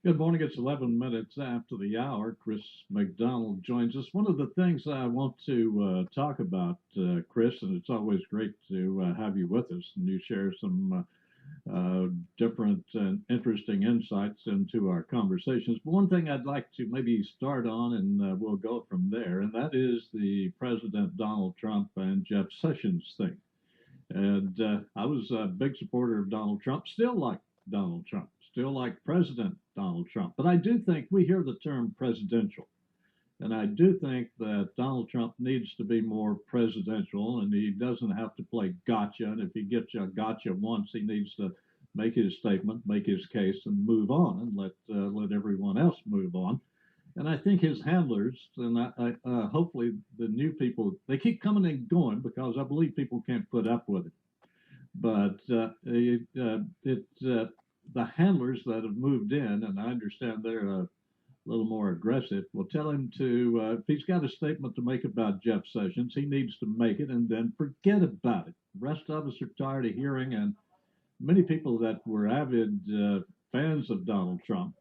Good morning. It's 11 minutes after the hour. Chris McDonald joins us. One of the things I want to talk about, Chris, and it's always great to have you with us, and you share some different and interesting insights into our conversations. But one thing I'd like to maybe start on, and we'll go from there, and that is the President Donald Trump and Jeff Sessions thing. And I was a big supporter of Donald Trump, still like Donald Trump, still like President Donald Trump. But I do think we hear the term presidential. And I do think that Donald Trump needs to be more presidential and he doesn't have to play gotcha. And if he gets you a gotcha once, he needs to make his statement, make his case, and move on and let everyone else move on. And I think his handlers, and hopefully the new people, they keep coming and going because I believe people can't put up with it. But the handlers that have moved in, and I understand they're a little more aggressive, will tell him to, if he's got a statement to make about Jeff Sessions, he needs to make it and then forget about it. The rest of us are tired of hearing, and many people that were avid fans of Donald Trump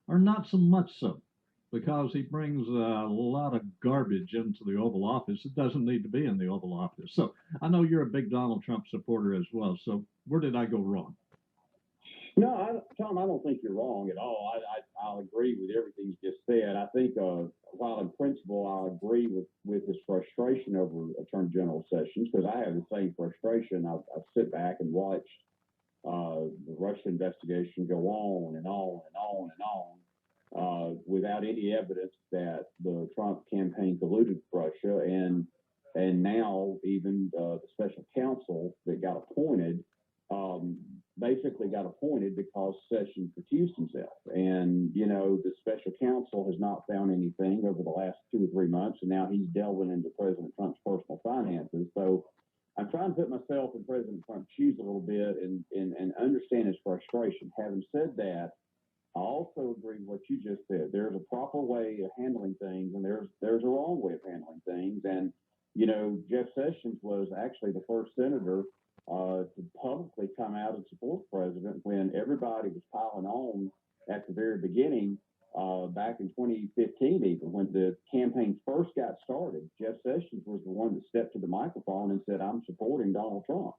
are not so much so because he brings a lot of garbage into the Oval Office. It doesn't need to be in the Oval Office. So I know you're a big Donald Trump supporter as well. So where did I go wrong? No, Tom, I don't think you're wrong at all. I'll agree with everything you just said. I think while in principle I agree with his frustration over Attorney General Sessions, because I have the same frustration. I sit back and watch the Russia investigation go on and on and on and on without any evidence that the Trump campaign colluded with Russia, and now even the special counsel that got appointed basically got appointed because Sessions recused himself. And, the special counsel has not found anything over the last 2 or 3 months, and now he's delving into President Trump's personal finances. So I'm trying to put myself in President Trump's shoes a little bit and understand his frustration. Having said that, I also agree with what you just said. There's a proper way of handling things, and there's a wrong way of handling things. And Jeff Sessions was actually the first senator to publicly come out and support the president when everybody was piling on at the very beginning, back in 2015, even when the campaign first got started. Jeff Sessions was the one that stepped to the microphone and said, "I'm supporting Donald Trump."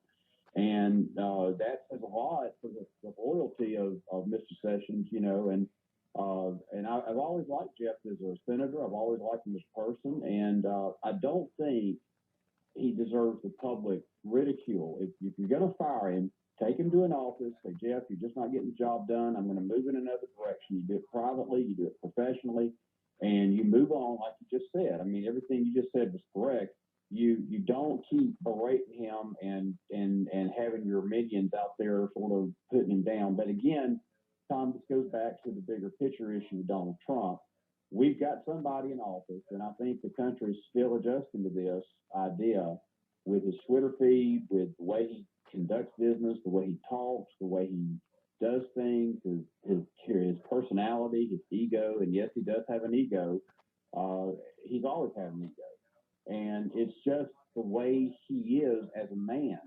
And that says a lot for the loyalty of Mr. Sessions, and I've always liked Jeff as a senator. I've always liked him as a person, and I don't think he deserves the public ridicule. If you're going to fire him, take him to an office, say, "Jeff, you're just not getting the job done. I'm going to move in another direction." You do it privately, you do it professionally, and you move on like you just said. I mean, everything you just said was correct. You don't keep berating him and having your minions out there sort of putting him down. But again, Tom, this goes back to the bigger picture issue with Donald Trump. We've got somebody in office, and I think the country is still adjusting to this idea with his Twitter feed, with the way he conducts business, the way he talks, the way he does things, his personality, his ego, and yes, he does have an ego. He's always had an ego. And it's just the way he is as a man.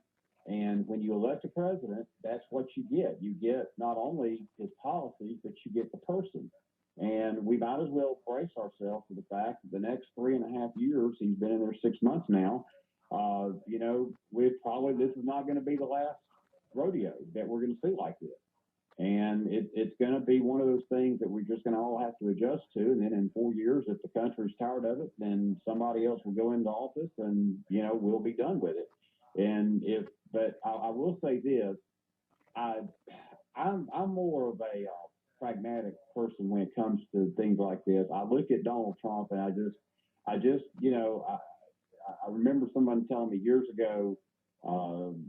And when you elect a president, that's what you get. You get not only his policies, but you get the person. And we might as well brace ourselves for the fact that the next 3.5 years, he's been in there 6 months now, this is not going to be the last rodeo that we're going to see like this. And it's going to be one of those things that we're just going to all have to adjust to. And then in 4 years, if the country's tired of it, then somebody else will go into office and, we'll be done with it. But I will say this, I'm more of a pragmatic person when it comes to things like this. I look at Donald Trump and I remember someone telling me years ago,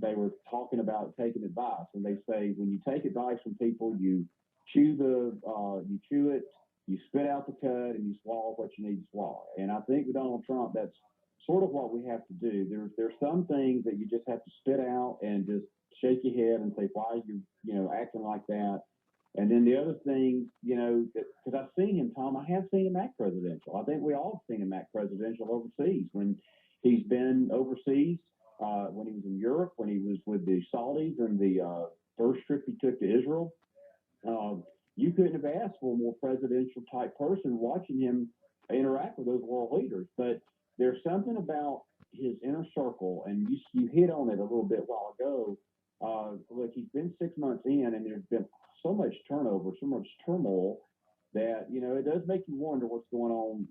they were talking about taking advice, and they say when you take advice from people, you chew it, you spit out the cud, and you swallow what you need to swallow. And I think with Donald Trump, that's sort of what we have to do. There's some things that you just have to spit out and just shake your head and say, "Why are you acting like that?" And then the other thing, because I've seen him, Tom, I have seen him act presidential. I think we all have seen him act presidential overseas when he's been overseas. When he was in Europe, when he was with the Saudis and the first trip he took to Israel, you couldn't have asked for a more presidential type person watching him interact with those world leaders. But there's something about his inner circle, and you hit on it a little bit while ago. Look, he's been 6 months in, and there's been so much turnover, so much turmoil that it does make you wonder what's going on,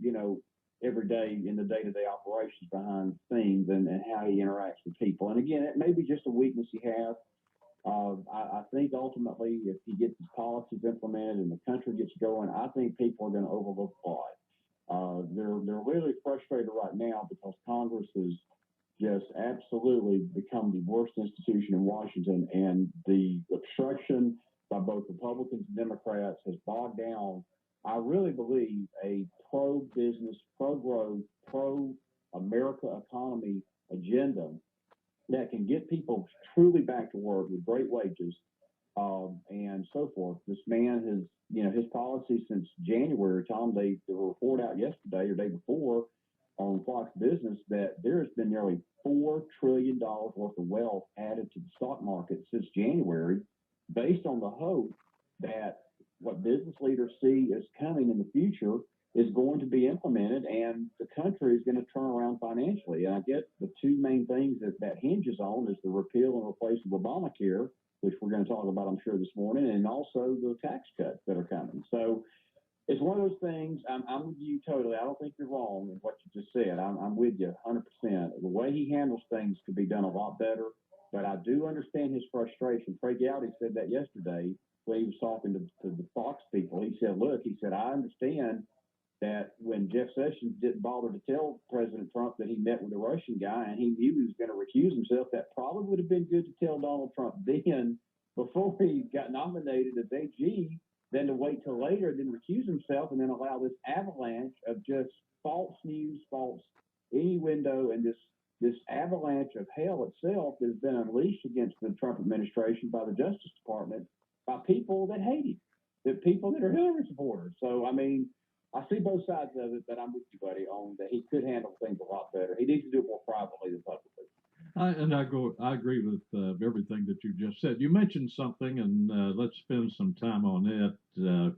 every day in the day-to-day operations behind the scenes and how he interacts with people. And again, it may be just a weakness he has. I think ultimately, if he gets his policies implemented and the country gets going, I think people are going to overlook a lot. They're really frustrated right now because Congress has just absolutely become the worst institution in Washington, and the obstruction by both Republicans and Democrats has bogged down, I really believe, a pro-business, pro-growth, pro-America economy agenda that can get people truly back to work with great wages, and so forth. This man has, his policy since January, Tom, there were a report out yesterday or day before on Fox Business that there has been nearly $4 trillion worth of wealth added to the stock market since January, based on the hope that what business leaders see is coming in the future is going to be implemented, and the country is going to turn around financially. And I get the two main things that hinges on is the repeal and replace of Obamacare, which we're going to talk about, I'm sure, this morning, and also the tax cuts that are coming. So it's one of those things. I'm with you totally. I don't think you're wrong in what you just said. I'm with you 100%. The way he handles things could be done a lot better, but I do understand his frustration. Craig Gowdy said that yesterday when he was talking to the Fox people. He said, look, I understand that when Jeff Sessions didn't bother to tell President Trump that he met with a Russian guy and he knew he was going to recuse himself, that probably would have been good to tell Donald Trump then before he got nominated as AG, than to wait till later and then recuse himself and then allow this avalanche of just false news, false innuendo, and this avalanche of hell itself that has been unleashed against the Trump administration by the Justice Department by people that hate him, the people that are Hillary supporters. So, I mean, I see both sides of it, but I'm with you, buddy, on that he could handle things a lot better. He needs to do it more privately than publicly. I agree with everything that you just said. You mentioned something, and let's spend some time on it.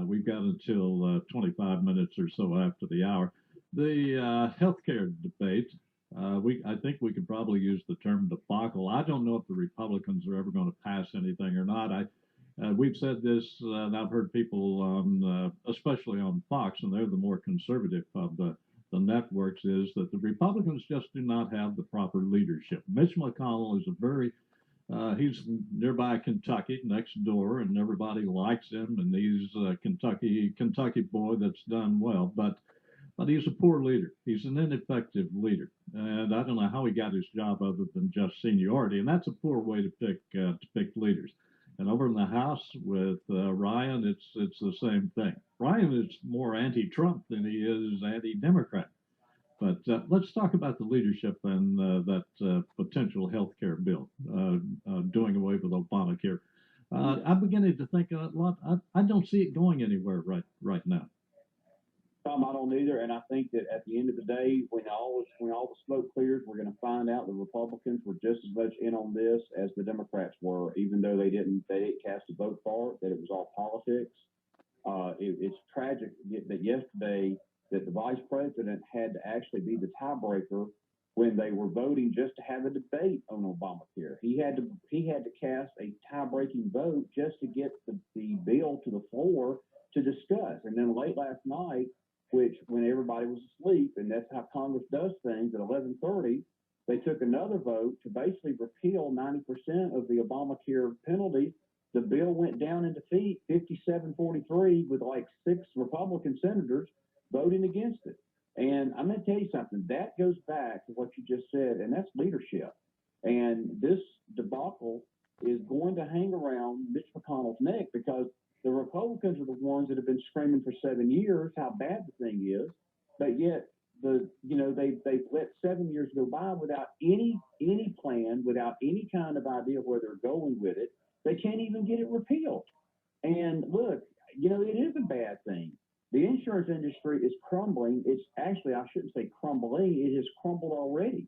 We've got until 25 minutes or so after the hour. The healthcare debate. I think we could probably use the term debacle. I don't know if the Republicans are ever going to pass anything or not. We've said this, and I've heard people on, especially on Fox, and they're the more conservative of the networks, is that the Republicans just do not have the proper leadership. Mitch McConnell is he's nearby Kentucky, next door, and everybody likes him, and he's a Kentucky boy that's done well, but he's a poor leader. He's an ineffective leader, and I don't know how he got his job other than just seniority, and that's a poor way to pick leaders. And over in the House with Ryan, it's the same thing. Ryan is more anti-Trump than he is anti-Democrat. But let's talk about the leadership and that potential health care bill, doing away with Obamacare. I'm beginning to think a lot. I don't see it going anywhere right now. Tom, I don't either, and I think that at the end of the day, when all the smoke clears, we're going to find out the Republicans were just as much in on this as the Democrats were, even though they didn't cast a vote for it, that it was all politics. It's tragic that yesterday that the vice president had to actually be the tiebreaker when they were voting just to have a debate on Obamacare. He had to cast a tie-breaking vote just to get the bill to the floor to discuss, and then late last night, which when everybody was asleep, and that's how Congress does things, at 11:30, they took another vote to basically repeal 90% of the Obamacare penalties. The bill went down in defeat, 57-43, with like 6 Republican senators voting against it. And I'm going to tell you something. That goes back to what you just said, and that's leadership. And this debacle is going to hang around Mitch McConnell's neck because the Republicans are the ones that have been screaming for 7 years how bad the thing is, but yet they've let 7 years go by without any plan, without any kind of idea where they're going with it. They can't even get it repealed. And look, it is a bad thing. The insurance industry is crumbling. It's actually, I shouldn't say crumbling, it has crumbled already.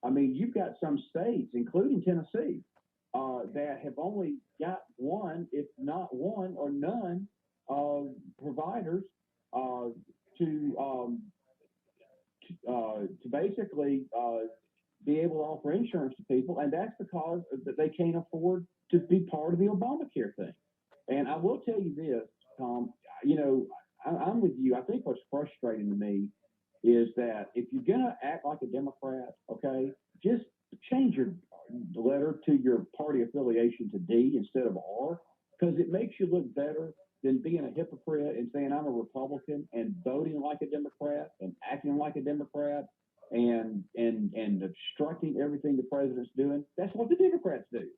I mean, you've got some states, including Tennessee, that have only got one, if not one or none, providers uh, to to basically be able to offer insurance to people, and that's because that they can't afford to be part of the Obamacare thing. And I will tell you this, Tom. You know, I'm with you. I think what's frustrating to me is that if you're gonna act like a Democrat, okay, just change your letter to your party affiliation to D instead of R, because it makes you look better than being a hypocrite and saying I'm a Republican and voting like a Democrat and acting like a Democrat and obstructing everything the president's doing. That's what the Democrats do.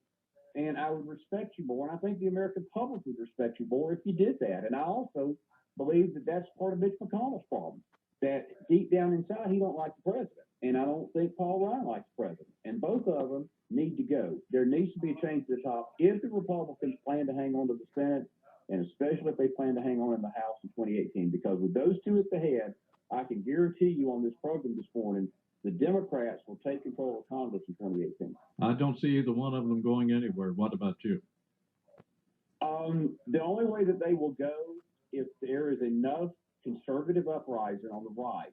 And I would respect you more, and I think the American public would respect you more if you did that. And I also believe that that's part of Mitch McConnell's problem. That deep down inside, he don't like the president, and I don't think Paul Ryan likes the president. And both of them need to go. There needs to be a change to the top if the Republicans plan to hang on to the Senate, and especially if they plan to hang on in the House in 2018. Because with those two at the head, I can guarantee you on this program this morning, the Democrats will take control of Congress in 2018. I don't see either one of them going anywhere. What about you? The only way that they will go if there is enough conservative uprising on the right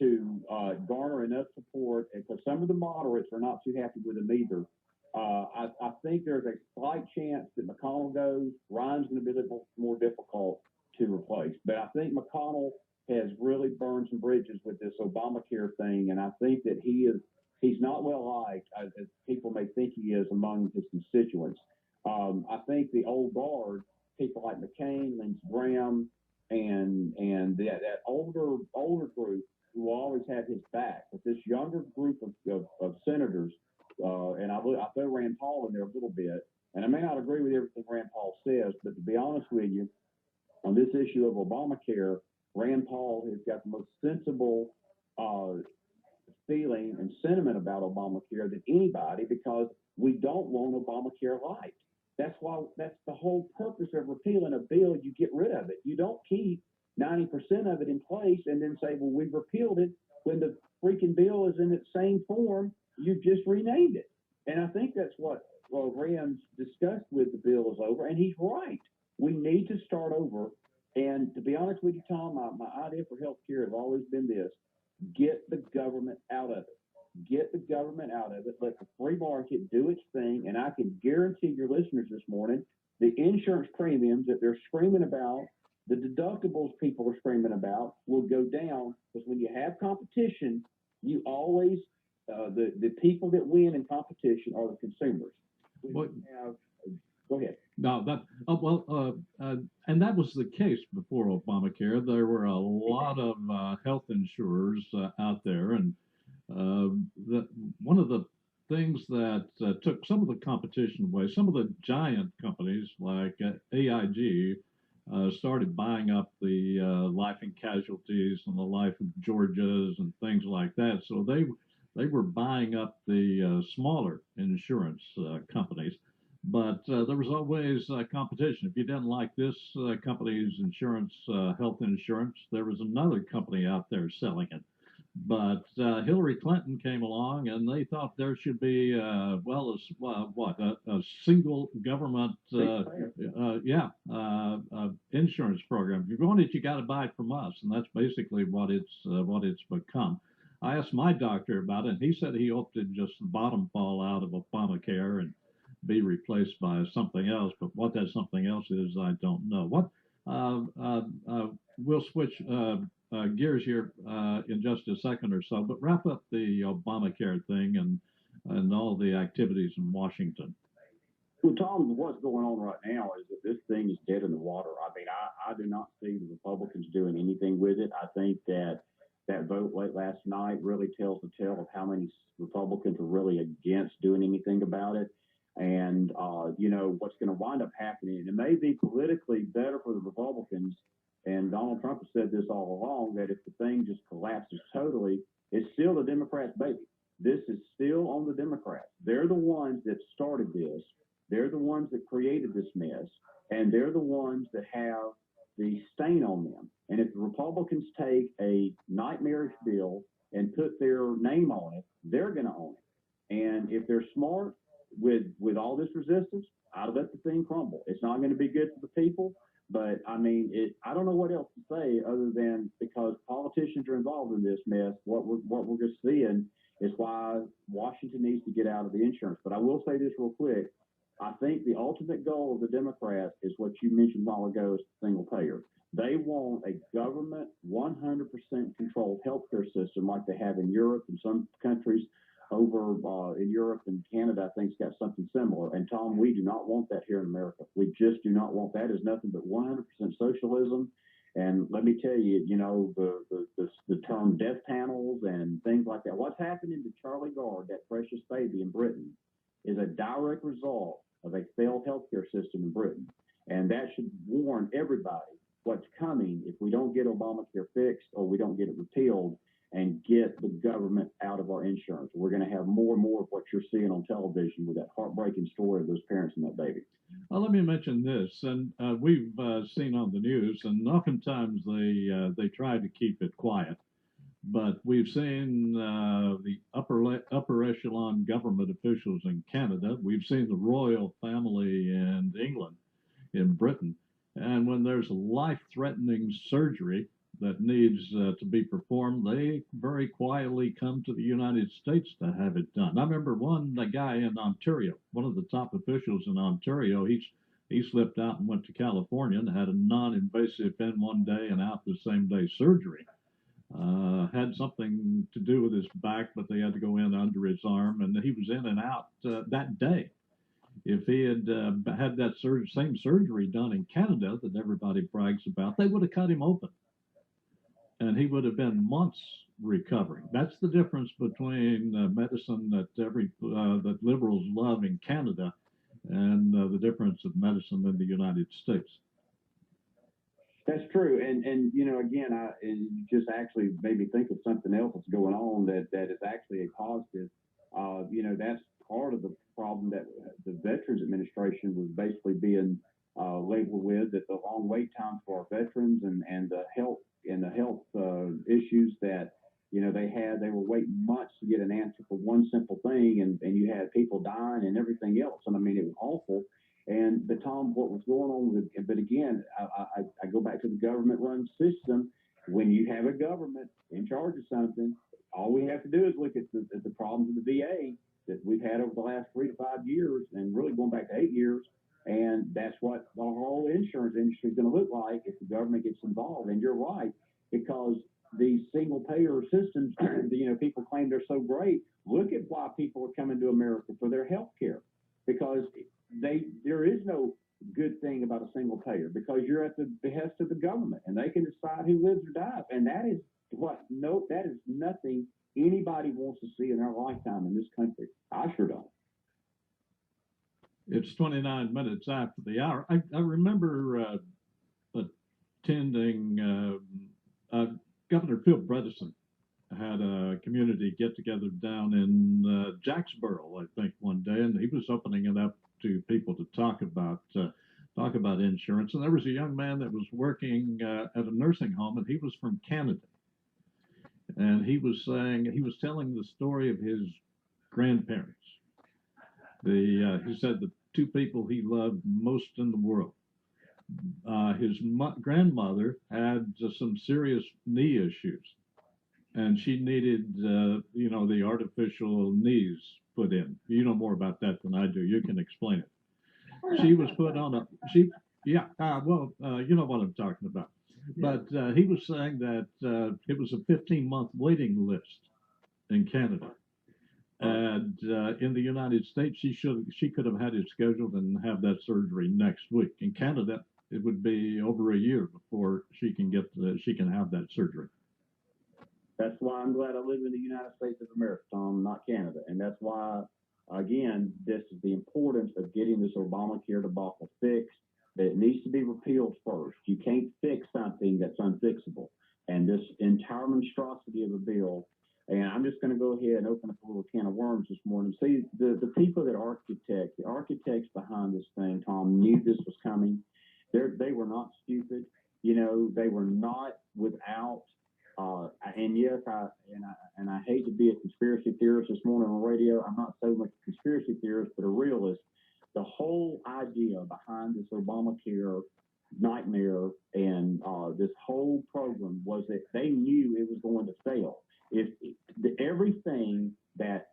to garner enough support, because some of the moderates are not too happy with them either. I think there's a slight chance that McConnell goes. Ryan's going to be a little more difficult to replace. But I think McConnell has really burned some bridges with this Obamacare thing, and I think that he's not well liked, as people may think he is, among his constituents. I think the old guard, people like McCain, Lindsey Graham, and that older group who always had his back, but this younger group of senators, and I throw Rand Paul in there a little bit, and I may not agree with everything Rand Paul says, but to be honest with you, on this issue of Obamacare, Rand Paul has got the most sensible feeling and sentiment about Obamacare than anybody, because we don't want Obamacare light. That's the whole purpose of repealing a bill. You get rid of it. You don't keep 90% of it in place and then say, well, we've repealed it, when the freaking bill is in its same form. You just renamed it. And I think that's what Rand's discussed with the bill is over, and he's right. We need to start over. And to be honest with you, Tom, my idea for health care has always been this: get the government out of it. Get the government out of it. Let the free market do its thing. And I can guarantee your listeners this morning, the insurance premiums that they're screaming about, the deductibles people are screaming about, will go down, because when you have competition, you always the people that win in competition are the consumers. Go ahead. No, and that was the case before Obamacare. There were a lot of health insurers out there, and one of the things that took some of the competition away, some of the giant companies like AIG started buying up the life and casualties and the life of Georgias and things like that. So they were buying up the smaller insurance companies. But there was always competition. If you didn't like this company's insurance, health insurance, there was another company out there selling it. But Hillary Clinton came along, and they thought there should be, a single government, insurance program. If you want it, you got to buy it from us, and that's basically what it's become. I asked my doctor about it, and he said he hoped it just bottom fall out of Obamacare and be replaced by something else. But what that something else is, I don't know. We'll switch gears here in just a second or so, but wrap up the Obamacare thing and all the activities in Washington. Well, Tom, what's going on right now is that this thing is dead in the water. I mean, I do not see the Republicans doing anything with it. I think that vote late last night really tells the tale of how many Republicans are really against doing anything about it. And, what's going to wind up happening, and it may be politically better for the Republicans, and Donald Trump has said this all along, that if the thing just collapses totally, it's still the Democrats' baby. This is still on the Democrats. They're the ones that started this. They're the ones that created this mess, and they're the ones that have the stain on them. And if the Republicans take a nightmarish bill and put their name on it, they're going to own it. And if they're smart with all all this resistance, I'd let the thing crumble. It's not going to be good for the people. But I mean, I don't know what else to say other than because politicians are involved in this mess. What we're just seeing is why Washington needs to get out of the insurance. But I will say this real quick. I think the ultimate goal of the Democrats is what you mentioned a while ago, is single payer. They want a government 100% controlled healthcare system like they have in Europe and some countries over in Europe, and Canada, I think, has got something similar. And Tom, we do not want that here in America. We just do not want that. It's nothing but 100% socialism. And let me tell you, you know, the term death panels and things like that. What's happening to Charlie Gard, that precious baby in Britain, is a direct result of a failed healthcare system in Britain. And that should warn everybody what's coming if we don't get Obamacare fixed or we don't get it repealed and get the government out of our insurance. We're going to have more and more of what you're seeing on television with that heartbreaking story of those parents and that baby. Well, let me mention this, and we've seen on the news, and oftentimes they try to keep it quiet. But we've seen the upper echelon government officials in Canada. We've seen the royal family in England, in Britain, and when there's a life-threatening surgery that needs to be performed, they very quietly come to the United States to have it done. I remember the guy in Ontario, one of the top officials in Ontario, he slipped out and went to California and had a non-invasive in one day and out the same day surgery. Had something to do with his back, but they had to go in under his arm, and he was in and out that day. If he had had that same surgery done in Canada that everybody brags about, they would have cut him open, and he would have been months recovering. That's the difference between medicine that liberals love in Canada and the difference of medicine in the United States. That's true, and you know, again, you just actually made me think of something else that's going on that is actually a positive. You know, that's part of the problem that the Veterans Administration was basically being labeled with, that the long wait times for our veterans and the health issues that, you know, they were waiting months to get an answer for one simple thing, and you had people dying and everything else. And I mean, it was awful. But Tom, what was going on with it, but again, I go back to the government-run system. When you have a government in charge of something, all we have to do is look at the problems of the VA that we've had over the last 3 to 5 years, and really going back to 8 years. And that's what the whole insurance industry is going to look like if the government gets involved. And you're right, because these single-payer systems, you know, people claim they're so great. Look at why people are coming to America for their health care, because there is no good thing about a single payer, because you're at the behest of the government and they can decide who lives or dies. And that is nothing anybody wants to see in their lifetime in this country. I sure don't. It's 29 minutes after the hour. I remember attending Governor Phil Bredesen had a community get together down in Jacksboro, I think, one day, and he was opening it up to people to talk about insurance. And there was a young man that was working at a nursing home, and he was from Canada. And he was telling the story of his grandparents. He said the two people he loved most in the world. His grandmother had some serious knee issues, and she needed, the artificial knees put in. You know more about that than I do. You can explain it. She was put on you know what I'm talking about. But he was saying that it was a 15-month waiting list in Canada. And in the United States, she could have had it scheduled and have that surgery next week. In Canada, it would be over a year before she can have that surgery. That's why I'm glad I live in the United States of America, Tom, not Canada. And that's why, again, this is the importance of getting this Obamacare debacle fixed. That it needs to be repealed first. You can't fix something that's unfixable. And this entire monstrosity of a bill, and I'm just going to go ahead and open up a little can of worms this morning. See, the people the architects behind this thing, Tom, knew this was coming. They were not stupid. You know, they were not without. And yes, I hate to be a conspiracy theorist this morning on the radio. I'm not so much a conspiracy theorist, but a realist. the whole idea behind this Obamacare nightmare and this whole program was that they knew it was going to fail. If everything that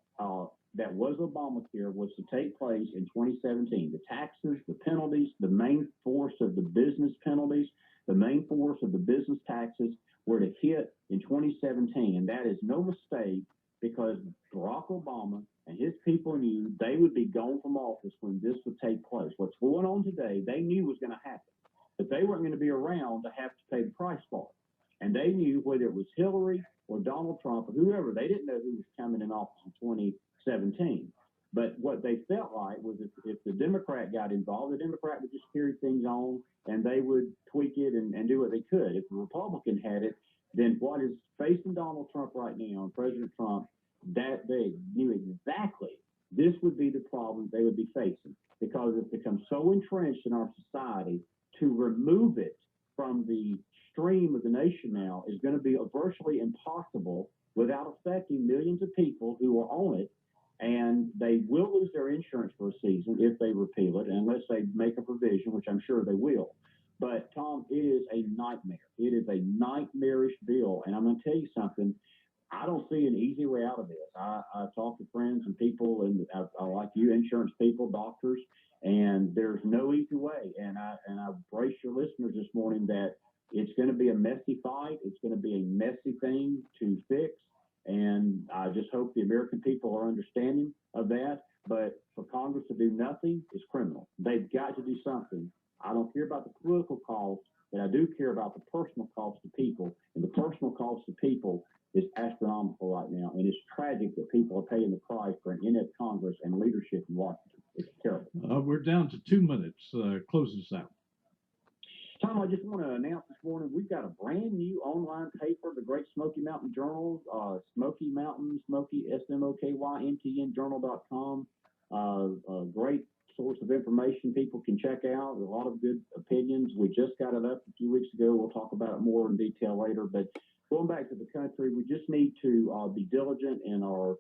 that was Obamacare was to take place in 2017, the taxes, the penalties, the main force of the business penalties, the main force of the business taxes were to hit in 2017, and that is no mistake because Barack Obama and his people knew they would be gone from office when this would take place. What's going on today, they knew was going to happen, but they weren't going to be around to have to pay the price for it. And they knew whether it was Hillary or Donald Trump or whoever, they didn't know who was coming in office in 2017. But what they felt like was if the Democrat got involved, the Democrat would just carry things on and they would tweak it and do what they could. If the Republican had it, then what is facing Donald Trump right now and President Trump, that they knew exactly this would be the problem they would be facing because it's become so entrenched in our society. To remove it from the stream of the nation now is going to be virtually impossible without affecting millions of people who are on it. And they will lose their insurance for a season if they repeal it, unless they make a provision, which I'm sure they will. But, Tom, it is a nightmare. It is a nightmarish bill. And I'm going to tell you something. I don't see an easy way out of this. I talk to friends and people, and I like you, insurance people, doctors, and there's no easy way. And I brace your listeners this morning that it's going to be a messy fight. It's going to be a messy thing to fix. And I just hope the American people are understanding of that. But for Congress to do nothing is criminal. They've got to do something. I don't care about the political cost, but I do care about the personal cost to people. And the personal cost to people is astronomical right now. And it's tragic that people are paying the price for an inept Congress and leadership in Washington. It's terrible. We're down to 2 minutes. Close this out. Tom, I just want to announce this morning we've got a brand new online paper, the Great Smoky Mountain Journal, Smoky Mountain, Smoky, SMOKYMTN journal.com. A great source of information people can check out. A lot of good opinions. We just got it up a few weeks ago. We'll talk about it more in detail later. But going back to the country, we just need to be diligent in our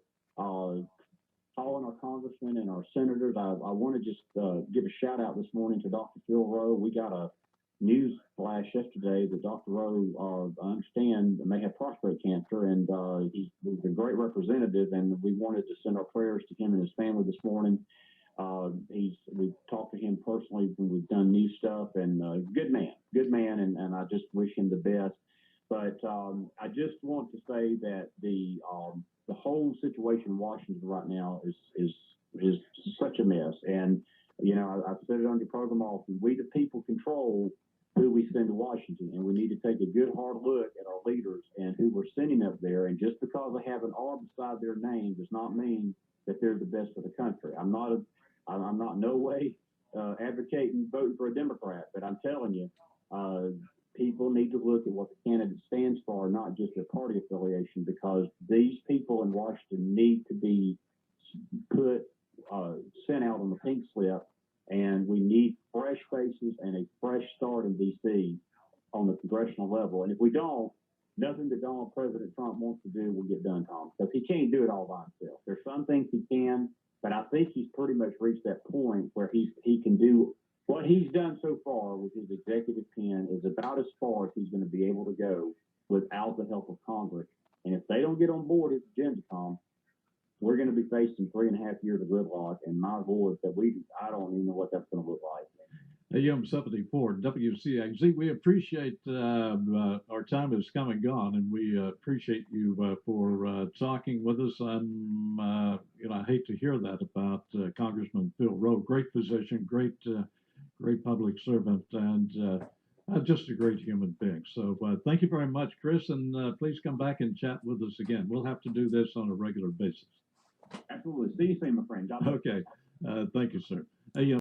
calling our congressmen and our senators. I want to just give a shout out this morning to Dr. Phil Rowe. We got a news flash yesterday that Dr. Rowe, I understand, may have prostate cancer, and he's a great representative, and we wanted to send our prayers to him and his family this morning. We've talked to him personally when we've done new stuff, and good man, and I just wish him the best. But I just want to say that the whole situation in Washington right now is such a mess, and you know I've said it on your program often. We the people control who we send to Washington, and we need to take a good hard look at our leaders and who we're sending up there. And just because they have an R beside their name does not mean that they're the best for the country. I'm not no way advocating voting for a Democrat, but I'm telling you, people need to look at what the candidate stands for, not just their party affiliation, because these people in Washington need to be sent out on the pink slip. And we need fresh faces and a fresh start in D.C. on the congressional level. And if we don't, nothing that President Trump wants to do will get done, Tom, because he can't do it all by himself. There's some things he can, but I think he's pretty much reached that point where he can do what he's done so far with his executive pen is about as far as he's going to be able to go without the help of Congress. And if they don't get on board his agenda, Tom, we're going to be facing 3.5 years of gridlock, and my Lord, I don't even know what that's going to look like. AM 74 WCXZ. We appreciate our time has come and gone, and we appreciate you for talking with us. I hate to hear that about Congressman Phil Rowe. Great position, great public servant, and just a great human being. So thank you very much, Chris, and please come back and chat with us again. We'll have to do this on a regular basis. Absolutely. See you soon, my friend. Okay. Thank you, sir.